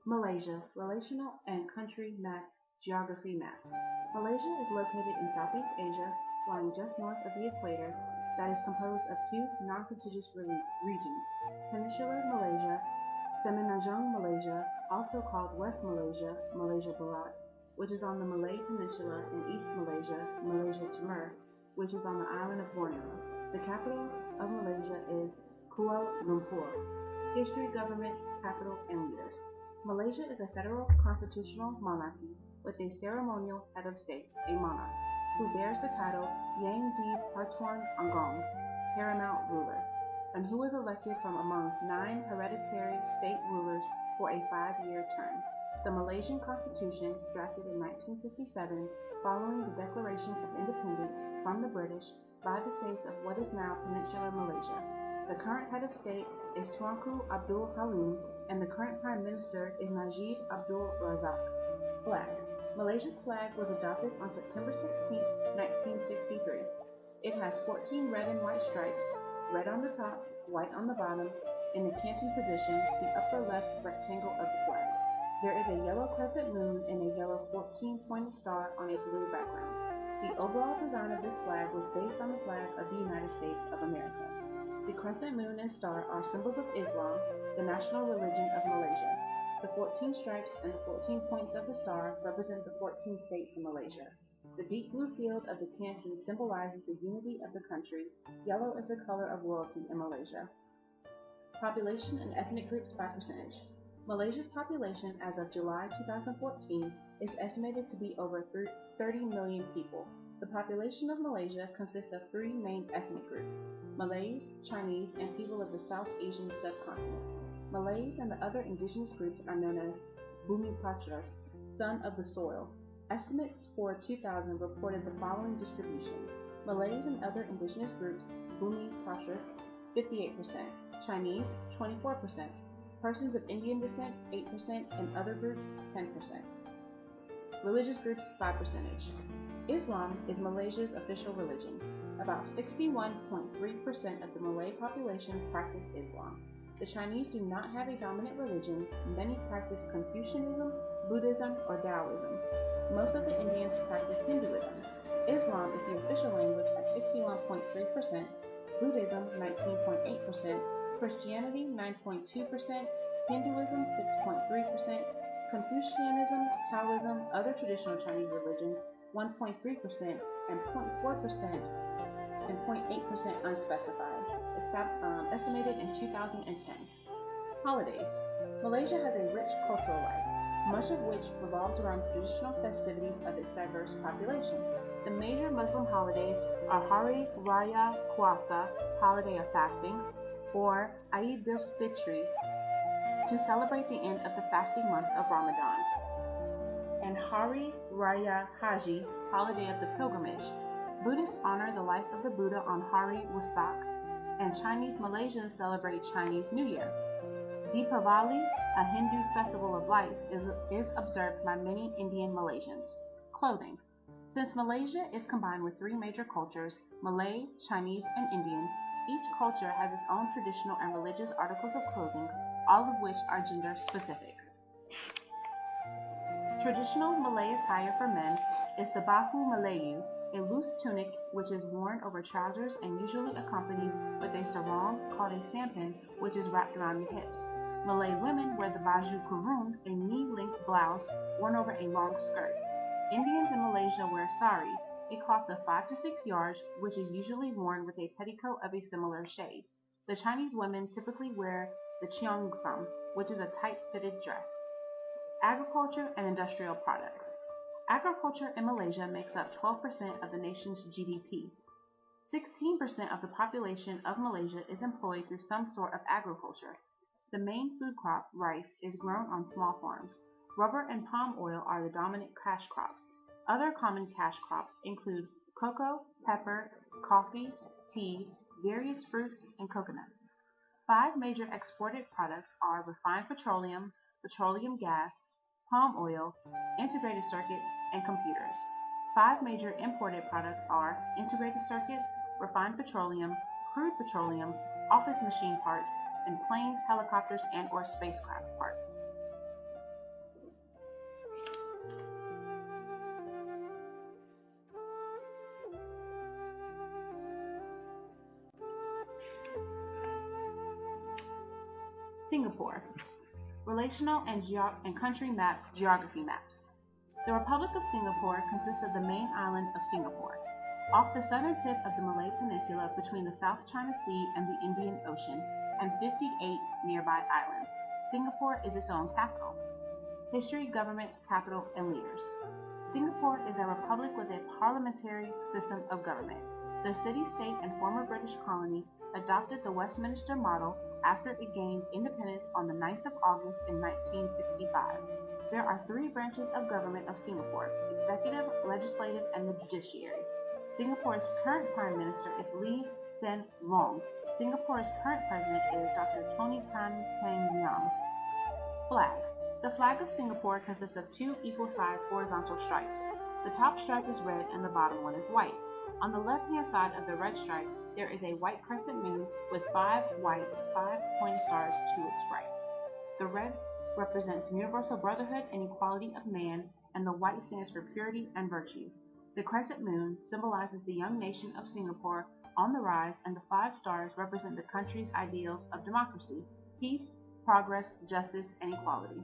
Malaysia, relational and country map geography maps. Malaysia is located in Southeast Asia, lying just north of the equator, that is composed of two non-contiguous regions, Peninsular Malaysia, Semenanjung Malaysia, also called West Malaysia, Malaysia Barat, which is on the Malay Peninsula, and East Malaysia, Malaysia Timur, which is on the island of Borneo. The capital of Malaysia is Kuala Lumpur. History, government, capital, and leaders. Malaysia is a federal constitutional monarchy with a ceremonial head of state, a monarch, who bears the title Yang di Pertuan Agong, paramount ruler, and who is elected from among 9 hereditary state rulers for a 5-year term. The Malaysian Constitution, drafted in 1957 following the Declaration of Independence from the British by the states of what is now Peninsular Malaysia. The current head of state is Tunku Abdul Halim, and the current Prime Minister is Najib Abdul Razak. Flag. Malaysia's flag was adopted on September 16, 1963. It has 14 red and white stripes, red on the top, white on the bottom, in the canton position, the upper left rectangle of the flag. There is a yellow crescent moon and a yellow 14-pointed star on a blue background. The overall design of this flag was based on the flag of the United States of America. The crescent moon and star are symbols of Islam, the national religion of Malaysia. The 14 stripes and the 14 points of the star represent the 14 states in Malaysia. The deep blue field of the canton symbolizes the unity of the country. Yellow is the color of royalty in Malaysia. Population and ethnic groups by percentage. Malaysia's population as of July 2014 is estimated to be over 30 million people. The population of Malaysia consists of 3 main ethnic groups: Malays, Chinese, and people of the South Asian subcontinent. Malays and the other indigenous groups are known as Bumi Patras, son of the soil. Estimates for 2000 reported the following distribution: Malays and other indigenous groups, Bumi Patras, 58%, Chinese, 24%, persons of Indian descent, 8%, and other groups, 10%. Religious groups by percentage. Islam is Malaysia's official religion. About 61.3% of the Malay population practice Islam. The Chinese do not have a dominant religion. Many practice Confucianism, Buddhism, or Taoism. Most of the Indians practice Hinduism. Islam is the official language at 61.3%, Buddhism 19.8%, Christianity 9.2%, Hinduism 6.3%, Confucianism, Taoism, other traditional Chinese religions 1.3%, and 0.4% and 0.8% unspecified, estimated in 2010. Holidays. Malaysia has a rich cultural life, much of which revolves around traditional festivities of its diverse population. The major Muslim holidays are Hari Raya Puasa, holiday of fasting, or Eid al-Fitr, to celebrate the end of the fasting month of Ramadan, and Hari Raya Haji, holiday of the pilgrimage. Buddhists honor the life of the Buddha on Hari Wesak, and Chinese Malaysians celebrate Chinese New Year. Deepavali, a Hindu festival of lights, is observed by many Indian Malaysians. Clothing. Since Malaysia is combined with 3 major cultures, Malay, Chinese, and Indian, each culture has its own traditional and religious articles of clothing, all of which are gender specific. Traditional Malay attire for men is the Bahu Melayu, a loose tunic which is worn over trousers and usually accompanied with a sarong called a sampan, which is wrapped around the hips. Malay women wear the baju kurung, a knee-length blouse worn over a long skirt. Indians in Malaysia wear saris, a cloth of 5 to 6 yards, which is usually worn with a petticoat of a similar shade. The Chinese women typically wear the cheongsam, which is a tight-fitted dress. Agriculture and industrial products. Agriculture in Malaysia makes up 12% of the nation's GDP. 16% of the population of Malaysia is employed through some sort of agriculture. The main food crop, rice, is grown on small farms. Rubber and palm oil are the dominant cash crops. Other common cash crops include cocoa, pepper, coffee, tea, various fruits, and coconuts. 5 major exported products are refined petroleum, petroleum gas, palm oil, integrated circuits, and computers. 5 major imported products are integrated circuits, refined petroleum, crude petroleum, office machine parts, and planes, helicopters, and/or spacecraft parts. Singapore. Relational and country map geography maps. The Republic of Singapore consists of the main island of Singapore. Off the southern tip of the Malay Peninsula between the South China Sea and the Indian Ocean, and 58 nearby islands, Singapore is its own capital. History, government, capital, and leaders. Singapore is a republic with a parliamentary system of government. The city-state and former British colony adopted the Westminster model after it gained independence on the 9th of August in 1965. There are three branches of government of Singapore: executive, legislative, and the judiciary. Singapore's current Prime Minister is Lee Hsien Loong. Singapore's current president is Dr. Tony Tan Keng Yam. Flag. The flag of Singapore consists of two equal-sized horizontal stripes. The top stripe is red and the bottom one is white. On the left-hand side of the red stripe, there is a white crescent moon with 5 white, 5-pointed stars to its right. The red represents universal brotherhood and equality of man, and the white stands for purity and virtue. The crescent moon symbolizes the young nation of Singapore on the rise, and the 5 stars represent the country's ideals of democracy, peace, progress, justice, and equality.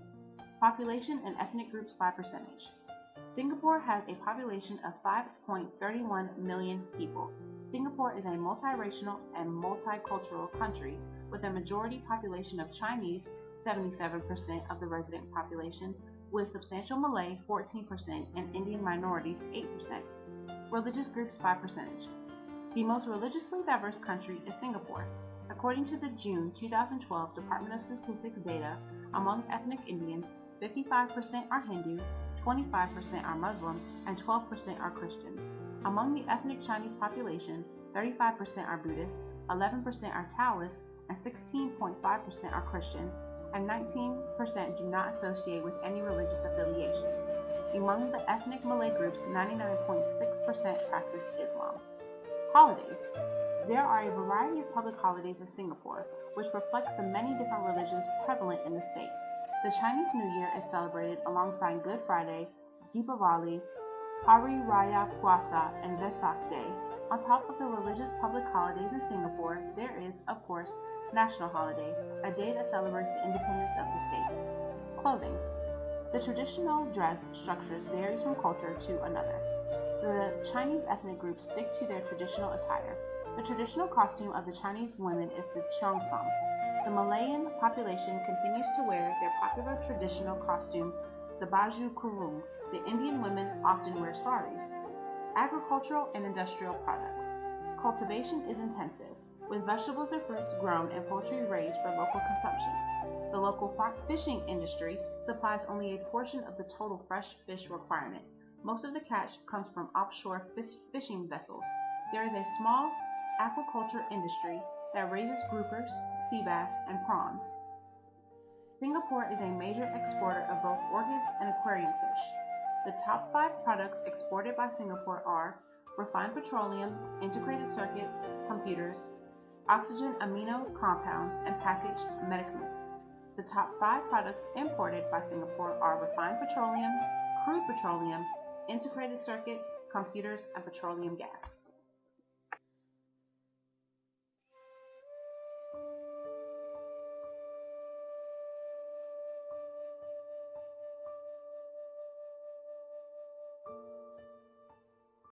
Population and ethnic groups by percentage. Singapore has a population of 5.31 million people. Singapore is a multiracial and multicultural country with a majority population of Chinese, 77% of the resident population, with substantial Malay, 14%, and Indian minorities, 8%. Religious groups by percentage. The most religiously diverse country is Singapore. According to the June 2012 Department of Statistics data, among ethnic Indians, 55% are Hindu, 25% are Muslim, and 12% are Christian. Among the ethnic Chinese population, 35% are Buddhist, 11% are Taoist, and 16.5% are Christian, and 19% do not associate with any religious affiliation. Among the ethnic Malay groups, 99.6% practice Islam. Holidays. There are a variety of public holidays in Singapore, which reflects the many different religions prevalent in the state. The Chinese New Year is celebrated alongside Good Friday, Deepavali, Hari Raya Puasa, and Vesak Day. On top of the religious public holidays in Singapore, there is, of course, National Holiday, a day that celebrates the independence of the state. Clothing. The traditional dress structures varies from culture to another. The Chinese ethnic groups stick to their traditional attire. The traditional costume of the Chinese women is the cheongsam. The Malayan population continues to wear their popular traditional costume, the baju kurung. The Indian women often wear saris. Agricultural and industrial products. Cultivation is intensive, with vegetables and fruits grown and poultry raised for local consumption. The local fishing industry supplies only a portion of the total fresh fish requirement. Most of the catch comes from offshore fishing vessels. There is a small aquaculture industry that raises groupers, sea bass, and prawns. Singapore is a major exporter of both orchids and aquarium fish. The top 5 products exported by Singapore are refined petroleum, integrated circuits, computers, oxygen amino compounds, and packaged medicaments. The top 5 products imported by Singapore are refined petroleum, crude petroleum, integrated circuits, computers, and petroleum gas.